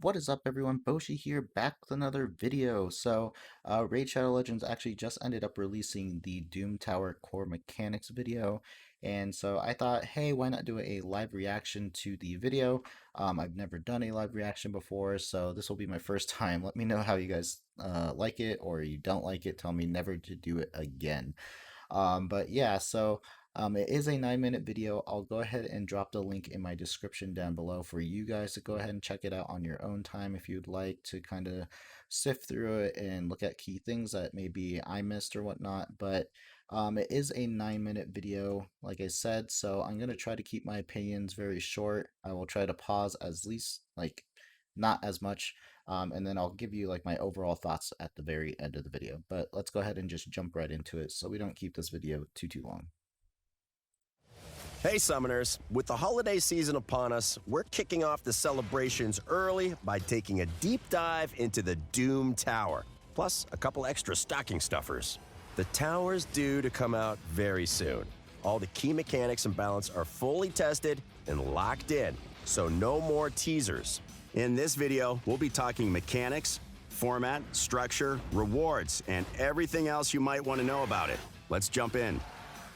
What is up, everyone? Boshi here, back with another video. Raid Shadow Legends actually just ended up releasing the Doom Tower core mechanics video, and so I thought, hey, why not do a live reaction to the video? I've never done a live reaction before, so this will be my first time. Let me know how you guys like it, or you don't like it. Tell me never to do it again. But yeah, it is a 9-minute video. I'll go ahead and drop the link in my description down below for you guys to go ahead and check it out on your own time if you'd like to kind of sift through it and look at key things that maybe I missed or whatnot. But it is a 9-minute video, like I said, so I'm going to try to keep my opinions very short. I will try to pause as least, not as much, and then I'll give you like my overall thoughts at the very end of the video. But let's go ahead and just jump right into it so we don't keep this video too long. Hey Summoners, with the holiday season upon us, we're kicking off the celebrations early by taking a deep dive into the Doom Tower, plus a couple extra stocking stuffers. The tower's due to come out very soon. All the key mechanics and balance are fully tested and locked in, so no more teasers. In this video, we'll be talking mechanics, format, structure, rewards, and everything else you might want to know about it. Let's jump in.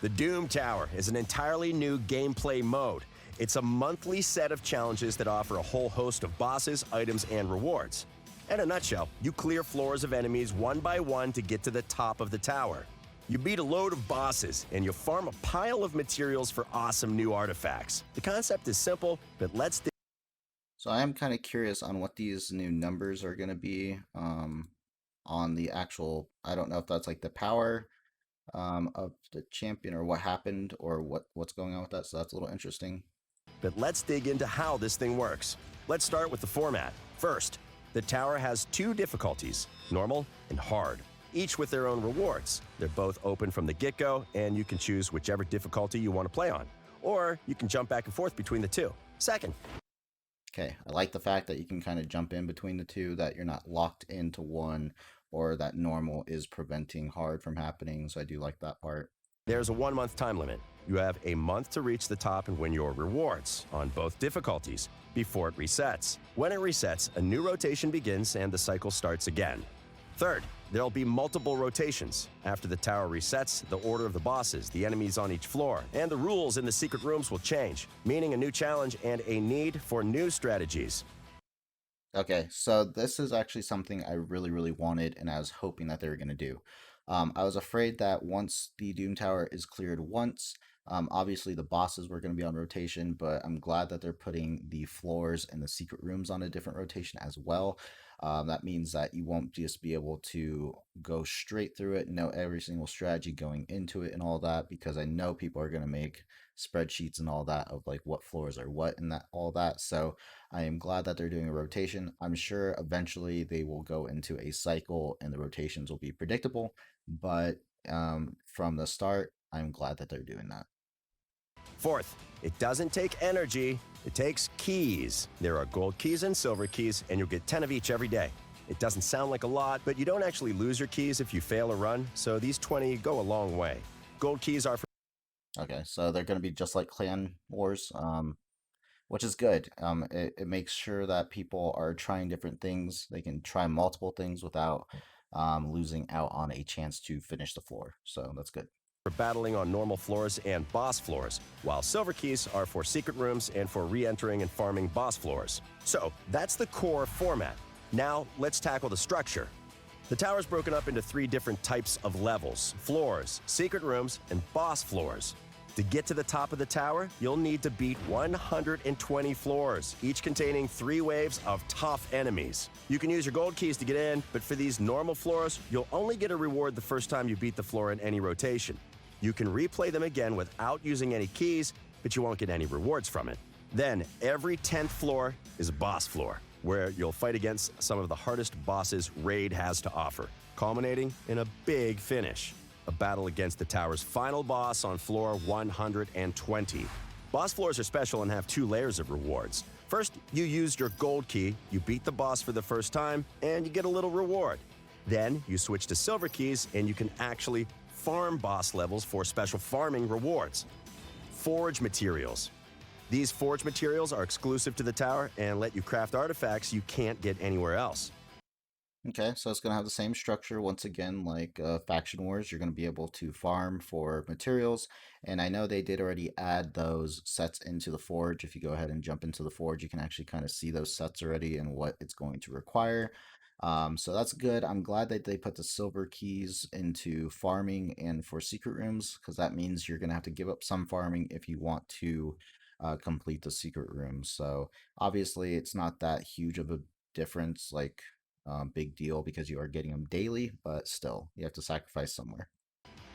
The Doom Tower is an entirely new gameplay mode. It's a monthly set of challenges that offer a whole host of bosses, items, and rewards. In a nutshell, you clear floors of enemies one by one to get to the top of the tower. You beat a load of bosses, and you farm a pile of materials for awesome new artifacts. The concept is simple, but let's dig. So I am kind of curious on what these new numbers are going to be on the actual, I don't know if that's like the power of the champion or what happened or what's going on with that. So that's a little interesting. But let's dig into how this thing works. Let's start with the format. First, the tower has two difficulties, normal and hard, each with their own rewards. They're both open from the get-go, and you can choose whichever difficulty you want to play on, or you can jump back and forth between the two. Second. Okay, I like the fact that you can kind of jump in between the two, that you're not locked into one, or that normal is preventing hard from happening, so I do like that part. There's a 1-month time limit. You have a month to reach the top and win your rewards on both difficulties before it resets. When it resets, a new rotation begins and the cycle starts again. Third, there'll be multiple rotations. After the tower resets, the order of the bosses, the enemies on each floor, and the rules in the secret rooms will change, meaning a new challenge and a need for new strategies. Okay, so this is actually something I really wanted, and I was hoping that they were going to do. I was afraid that once the Doom Tower is cleared once, obviously the bosses were going to be on rotation, but I'm glad that they're putting the floors and the secret rooms on a different rotation as well. That means that you won't just be able to go straight through it, know every single strategy going into it and all that, because I know people are going to make spreadsheets and all that of like what floors are what and that all that. So I am glad that they're doing a rotation. I'm sure eventually they will go into a cycle and the rotations will be predictable, but from the start, I'm glad that they're doing that. Fourth, it doesn't take energy, it takes keys. There are gold keys and silver keys, and you'll get 10 of each every day. It doesn't sound like a lot, but you don't actually lose your keys if you fail a run, so these 20 go a long way. Gold keys are for... Okay, so they're going to be just like Clan Wars, which is good. It makes sure that people are trying different things. They can try multiple things without losing out on a chance to finish the floor, so that's good. For battling on normal floors and boss floors, while silver keys are for secret rooms and for re-entering and farming boss floors. So that's the core format. Now let's tackle the structure. The tower is broken up into 3 different types of levels: floors, secret rooms, and boss floors. To get to the top of the tower, you'll need to beat 120 floors, each containing 3 waves of tough enemies. You can use your gold keys to get in, but for these normal floors, you'll only get a reward the first time you beat the floor in any rotation. You can replay them again without using any keys, but you won't get any rewards from it. Then, every 10th floor is a boss floor, where you'll fight against some of the hardest bosses Raid has to offer, culminating in a big finish. A battle against the tower's final boss on floor 120. Boss floors are special and have 2 layers of rewards. First, you use your gold key, you beat the boss for the first time, and you get a little reward. Then, you switch to silver keys, and you can actually farm boss levels for special farming rewards. Forge materials. These forged materials are exclusive to the tower and let you craft artifacts you can't get anywhere else. Okay, so it's going to have the same structure once again, like Faction Wars. You're going to be able to farm for materials, and I know they did already add those sets into the Forge. If you go ahead and jump into the Forge, you can actually kind of see those sets already and what it's going to require. So that's good. I'm glad that they put the silver keys into farming and for secret rooms, because that means you're going to have to give up some farming if you want to complete the secret rooms. So obviously, it's not that huge of a difference, like big deal because you are getting them daily, but still, you have to sacrifice somewhere.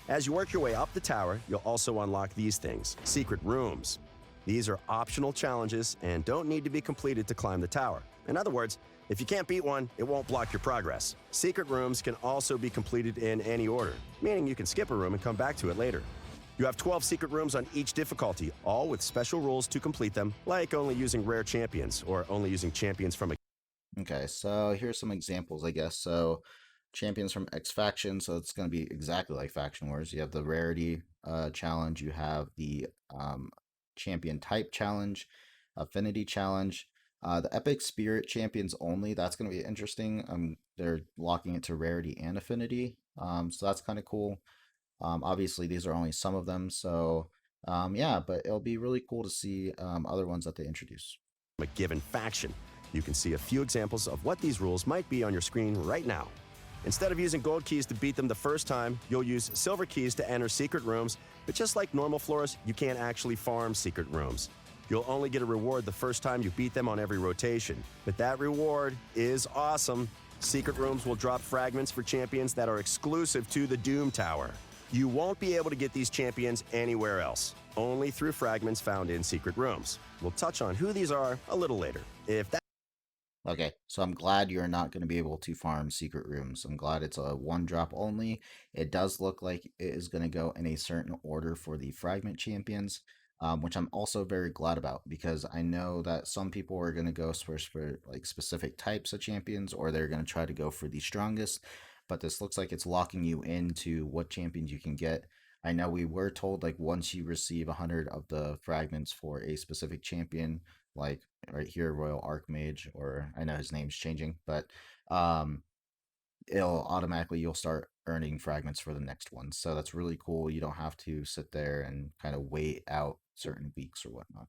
As you work your way up the tower, you'll also unlock these things, secret rooms. These are optional challenges and don't need to be completed to climb the tower. In other words, if you can't beat one, it won't block your progress. Secret rooms can also be completed in any order, meaning you can skip a room and come back to it later. You have 12 secret rooms on each difficulty, all with special rules to complete them, like only using rare champions or only using champions from a Okay, so here's some examples, I guess. So champions from X faction, so it's going to be exactly like Faction Wars. You have the rarity challenge, you have the champion type challenge, affinity challenge, the epic spirit champions only. That's going to be interesting. They're locking it to rarity and affinity, so that's kind of cool. Obviously, these are only some of them, so yeah, but it'll be really cool to see other ones that they introduce. given faction. You can see a few examples of what these rules might be on your screen right now. Instead of using gold keys to beat them the first time, you'll use silver keys to enter secret rooms, but just like normal floors, you can't actually farm secret rooms. You'll only get a reward the first time you beat them on every rotation, but that reward is awesome. Secret rooms will drop fragments for champions that are exclusive to the Doom Tower. You won't be able to get these champions anywhere else, only through fragments found in secret rooms. We'll touch on who these are a little later. If that Okay, so I'm glad you're not going to be able to farm secret rooms. I'm glad it's a one drop only. It does look like it is going to go in a certain order for the fragment champions, which I'm also very glad about because I know that some people are going to go for like specific types of champions or they're going to try to go for the strongest. But this looks like it's locking you into what champions you can get. I know we were told like once you receive 100 of the fragments for a specific champion, like right here, Royal Archmage, or I know his name's changing, but um, it'll automatically you'll start earning fragments for the next one. So that's really cool. You don't have to sit there and kind of wait out certain weeks or whatnot.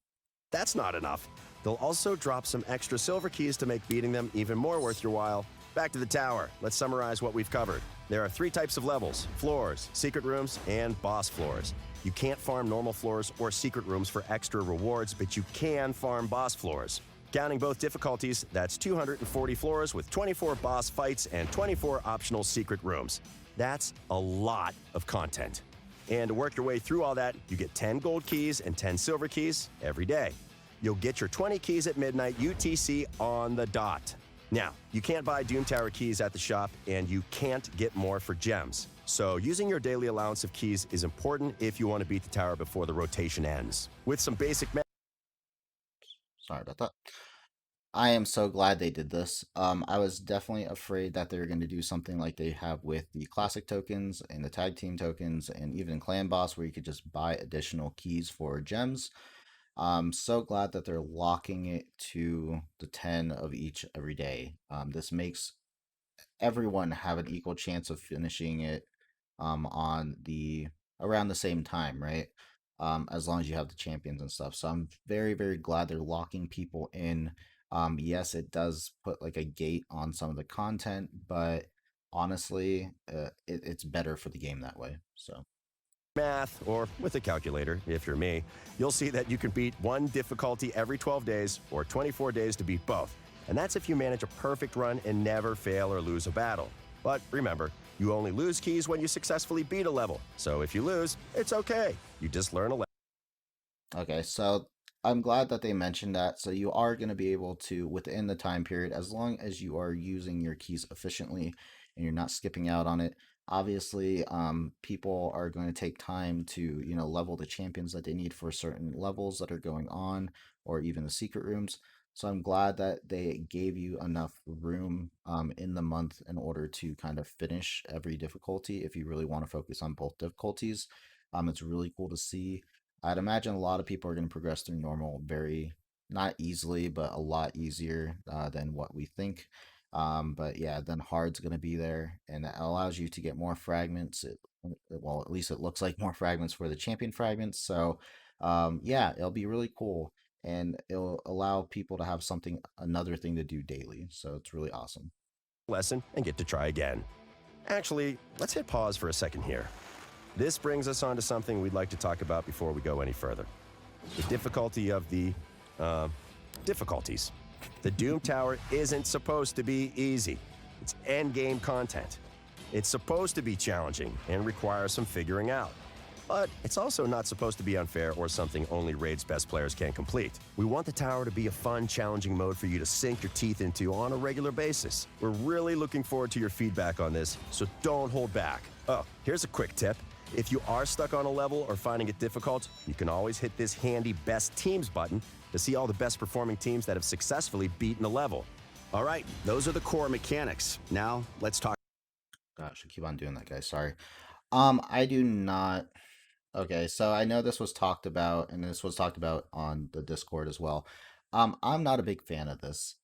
That's not enough. They'll also drop some extra silver keys to make beating them even more worth your while. Back to the tower. Let's summarize what we've covered. There are 3 types of levels: floors, secret rooms, and boss floors. You can't farm normal floors or secret rooms for extra rewards, but you can farm boss floors. Counting both difficulties, that's 240 floors with 24 boss fights and 24 optional secret rooms. That's a lot of content. And to work your way through all that, you get 10 gold keys and 10 silver keys every day. You'll get your 20 keys at midnight UTC on the dot. Now, you can't buy Doom Tower keys at the shop, and you can't get more for gems. So using your daily allowance of keys is important if you want to beat the tower before the rotation ends. With some basic Sorry about that. I am so glad they did this. I was definitely afraid that they were going to do something like they have with the classic tokens and the tag team tokens and even clan boss where you could just buy additional keys for gems. I'm so glad that they're locking it to the 10 of each every day. This makes everyone have an equal chance of finishing it on the around the same time, right? As long as you have the champions and stuff. So I'm very, very glad they're locking people in. Yes, it does put like a gate on some of the content, but honestly, it's better for the game that way. So. math, or with a calculator, if you're me, you'll see that you can beat one difficulty every 12 days or 24 days to beat both. And that's if you manage a perfect run and never fail or lose a battle. But remember, you only lose keys when you successfully beat a level. So if you lose, it's okay. You just learn a lesson. Okay, so I'm glad that they mentioned that. So you are going to be able to, within the time period, as long as you are using your keys efficiently and you're not skipping out on it. Obviously, people are going to take time to, level the champions that they need for certain levels that are going on, or even the secret rooms. So I'm glad that they gave you enough room in the month in order to kind of finish every difficulty if you really want to focus on both difficulties. It's really cool to see. I'd imagine a lot of people are going to progress through normal very not easily, but a lot easier than what we think. But yeah, then hard's going to be there, and it allows you to get more fragments. Well, at least it looks like more fragments for the champion fragments. So yeah, it'll be really cool, and it'll allow people to have something, another thing to do daily. So it's really awesome. lesson and get to try again. Actually, let's hit pause for a second here. This brings us on to something we'd like to talk about before we go any further. The difficulty of the difficulties. The Doom Tower isn't supposed to be easy. It's endgame content. It's supposed to be challenging and require some figuring out. But it's also not supposed to be unfair or something only Raid's best players can complete. We want the tower to be a fun, challenging mode for you to sink your teeth into on a regular basis. We're really looking forward to your feedback on this, so don't hold back. Oh, here's a quick tip. If you are stuck on a level or finding it difficult, you can always hit this handy Best Teams button to see all the best performing teams that have successfully beaten a level. All right, those are the core mechanics. Now, let's talk. Gosh, I keep on doing that, guys. Sorry. I do not. Okay, so I know this was talked about, and this was talked about on the Discord as well. I'm not a big fan of this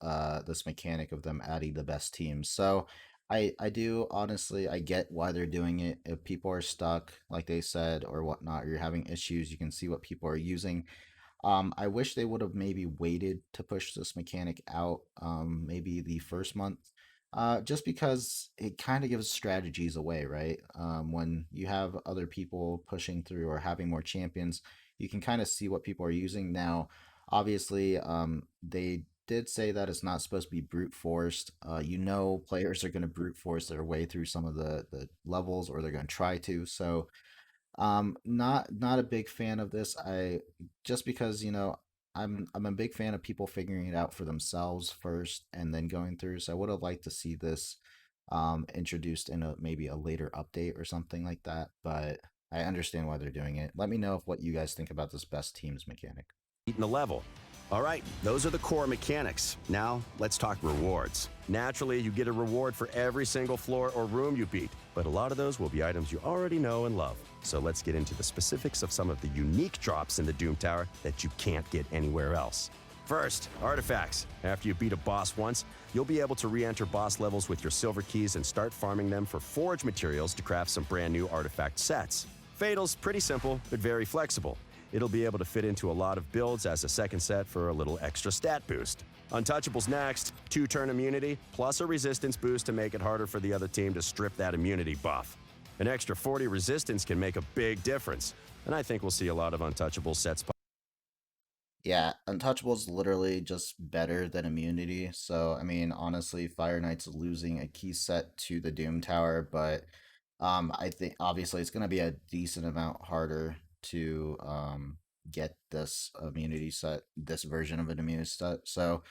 mechanic of them adding the best teams. So I do honestly, I get why they're doing it. If people are stuck, like they said, or whatnot, or you're having issues, you can see what people are using. I wish they would have maybe waited to push this mechanic out, maybe the first month, just because it kind of gives strategies away, right? When you have other people pushing through or having more champions, you can kind of see what people are using. Now, obviously, they did say that it's not supposed to be brute forced. Players are going to brute force their way through some of the levels, or they're going to try to. So not a big fan of this. I just because I'm a big fan of people figuring it out for themselves first and then going through. So I would have liked to see this introduced in a maybe a later update or something like that. But I understand why they're doing it. Let me know if what you guys think about this best teams mechanic. Beaten a level. All right, those are the core mechanics. Now, let's talk rewards. Naturally, you get a reward for every single floor or room you beat, but a lot of those will be items you already know and love. So let's get into the specifics of some of the unique drops in the Doom Tower that you can't get anywhere else. First, artifacts. After you beat a boss once, you'll be able to re-enter boss levels with your silver keys and start farming them for forge materials to craft some brand new artifact sets. Fatal's pretty simple, but very flexible. It'll be able to fit into a lot of builds as a second set for a little extra stat boost. Untouchables next, 2-turn immunity, plus a resistance boost to make it harder for the other team to strip that immunity buff. An extra 40 resistance can make a big difference, and I think we'll see a lot of untouchable sets. Yeah, Untouchable is literally just better than Immunity. So, I mean, honestly, Fire Knight's losing a key set to the Doom Tower, but I think obviously it's going to be a decent amount harder to get this immunity set, this version of an immunity set. So,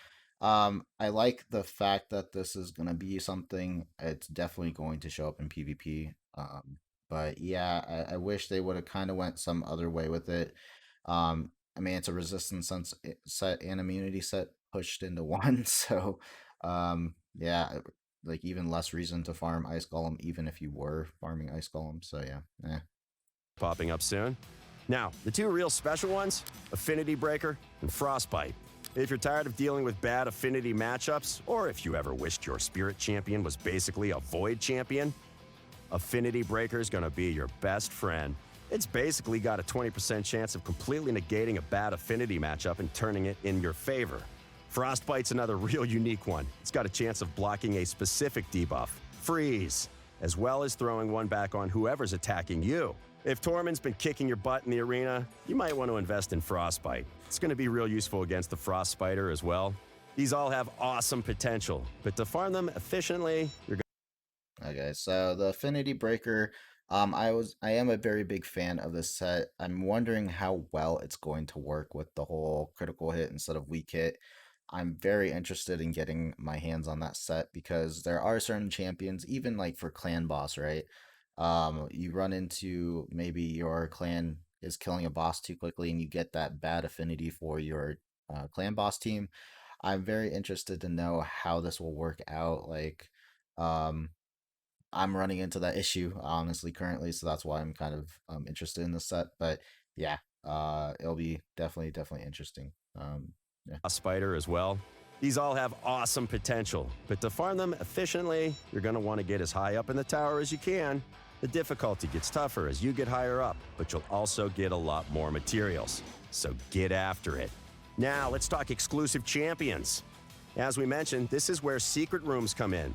I like the fact that this is going to be something. It's definitely going to show up in PvP. But yeah, I wish they would have kind of went some other way with it. I mean, it's a resistance set and immunity set pushed into one. So, yeah, like even less reason to farm Ice Golem, even if you were farming Ice Golem. So, yeah, Popping up soon. Now, the two real special ones, Affinity Breaker and Frostbite. If you're tired of dealing with bad Affinity matchups, or if you ever wished your Spirit Champion was basically a Void Champion, Affinity Breaker is going to be your best friend. It's basically got a 20% chance of completely negating a bad Affinity matchup and turning it in your favor. Frostbite's another real unique one. It's got a chance of blocking a specific debuff, Freeze, as well as throwing one back on whoever's attacking you. If Tormund's been kicking your butt in the arena, you might want to invest in Frostbite. It's going to be real useful against the Frost Spider as well. These all have awesome potential, but to farm them efficiently, you're Okay, so the Affinity Breaker, I am a very big fan of this set. I'm wondering how well it's going to work with the whole critical hit instead of weak hit. I'm very interested in getting my hands on that set because there are certain champions, even like for clan boss, right? You run into maybe your clan is killing a boss too quickly and you get that bad affinity for your clan boss team. I'm very interested to know how this will work out. Um, I'm running into that issue honestly currently, so that's why I'm kind of interested in this set. But yeah, it'll be definitely interesting. Yeah. A spider as well. These all have awesome potential, but to farm them efficiently, you're going to want to get as high up in the tower as you can. The difficulty gets tougher as you get higher up, but you'll also get a lot more materials. So get after it. Now, let's talk exclusive champions. As we mentioned, this is where secret rooms come in.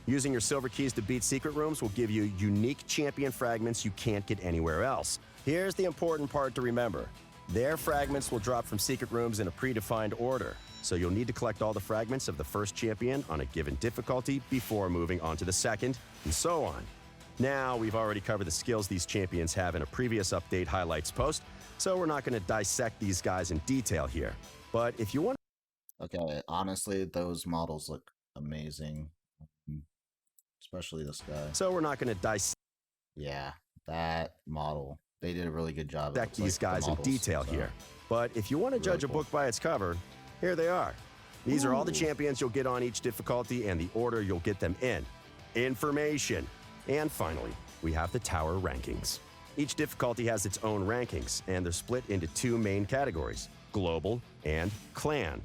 Using your silver keys to beat secret rooms will give you unique champion fragments you can't get anywhere else. Here's the important part to remember. Their fragments will drop from secret rooms in a predefined order, so you'll need to collect all the fragments of the first champion on a given difficulty before moving on to the second, and so on. Now, we've already covered the skills these champions have in a previous update highlights post, so we're not going to dissect these guys in detail here. But if you want Okay, honestly, those models look amazing, mm, especially this guy. so we're not going to dissect Yeah, that model. They did a really good job, it looks these like, the guys in models. detail So, here. But if you want to really judge a cool. book by its cover, here they are. These are all the Ooh. champions you'll get on each difficulty and the order you'll get them in. Information. And finally, we have the tower rankings. Each difficulty has its own rankings, and they're split into two main categories, global and clan.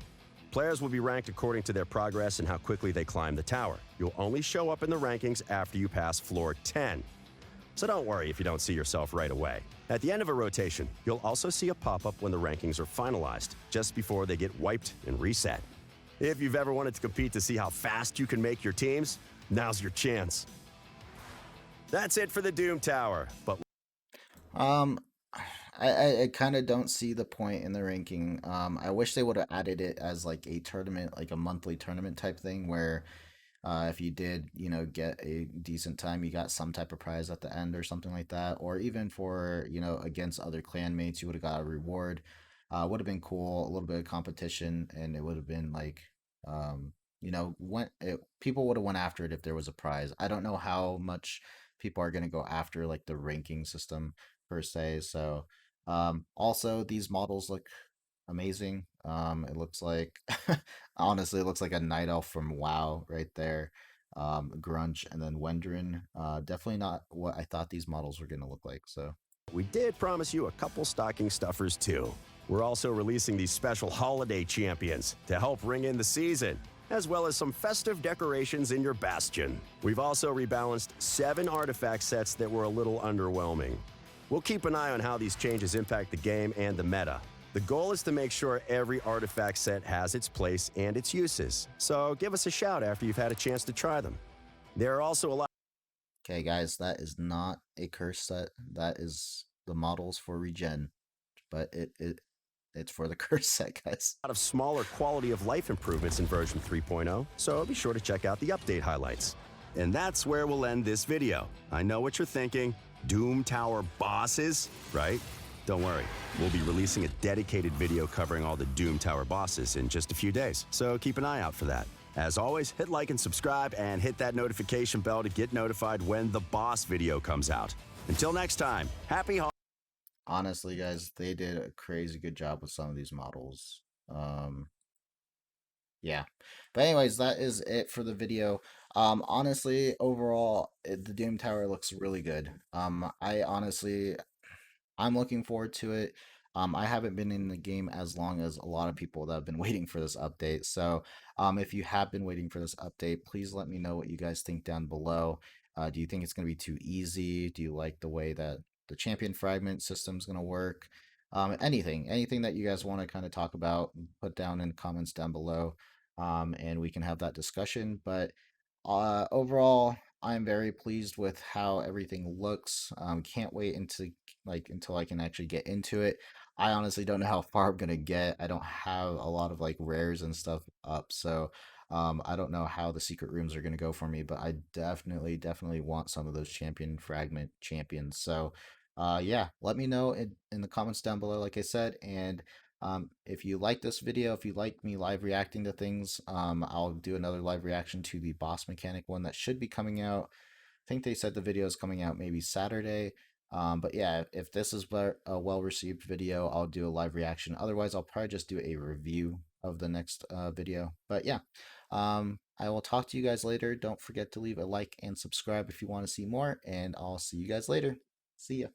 Players will be ranked according to their progress and how quickly they climb the tower. You'll only show up in the rankings after you pass floor 10. So don't worry if you don't see yourself right away. At the end of a rotation, you'll also see a pop-up when the rankings are finalized, just before they get wiped and reset. If you've ever wanted to compete to see how fast you can make your teams, now's your chance. That's it for the Doom Tower, but Um, I kind of don't see the point in the ranking. I wish they would have added it as like a tournament, like a monthly tournament type thing, where if you did, get a decent time, you got some type of prize at the end or something like that, or even for, against other clanmates, you would have got a reward. Would have been cool, a little bit of competition, and it would have been like, people would have went after it if there was a prize. I don't know how much people are gonna go after like the ranking system per se. So, also these models look amazing. It looks like, honestly, it looks like a night elf from WoW right there. Grunch and then Wendrin. Definitely not what I thought these models were gonna look like. So we did promise you a couple stocking stuffers too. We're also releasing these special holiday champions to help ring in the season, as well as some festive decorations in your bastion. We've also rebalanced 7 artifact sets that were a little underwhelming. We'll keep an eye on how these changes impact the game and the meta. The goal is to make sure every artifact set has its place and its uses, so give us a shout after you've had a chance to try them. There are also a lot okay, guys, that is not a curse set. That is the models for regen, but it's for the curse set, guys. of smaller quality of life improvements in version 3.0, so be sure to check out the update highlights. And that's where we'll end this video. I know what you're thinking, Doom Tower bosses, right? Don't worry, we'll be releasing a dedicated video covering all the Doom Tower bosses in just a few days, so keep an eye out for that. As always, hit like and subscribe and hit that notification bell to get notified when the boss video comes out. Until next time, happy holidays. Honestly, guys, they did a crazy good job with some of these models. Yeah. But anyways, that is it for the video. Honestly, overall, the Doom Tower looks really good. I'm looking forward to it. I haven't been in the game as long as a lot of people that have been waiting for this update. So, if you have been waiting for this update, please let me know what you guys think down below. Do you think it's going to be too easy? Do you like the way that the champion fragment system is going to work? Anything that you guys want to kind of talk about, put down in the comments down below, and we can have that discussion. But overall, I'm very pleased with how everything looks. Can't wait until I can actually get into it. I honestly don't know how far I'm gonna get. I don't have a lot of like rares and stuff up, so I don't know how the secret rooms are gonna go for me. But I definitely want some of those champion fragment champions. So, yeah, let me know in the comments down below, like I said, and if you like this video, if you like me live reacting to things, I'll do another live reaction to the boss mechanic one that should be coming out. I think they said the video is coming out maybe Saturday. But yeah, if this is a well-received video, I'll do a live reaction. Otherwise, I'll probably just do a review of the next video. But yeah, I will talk to you guys later. Don't forget to leave a like and subscribe if you want to see more, and I'll see you guys later. See ya.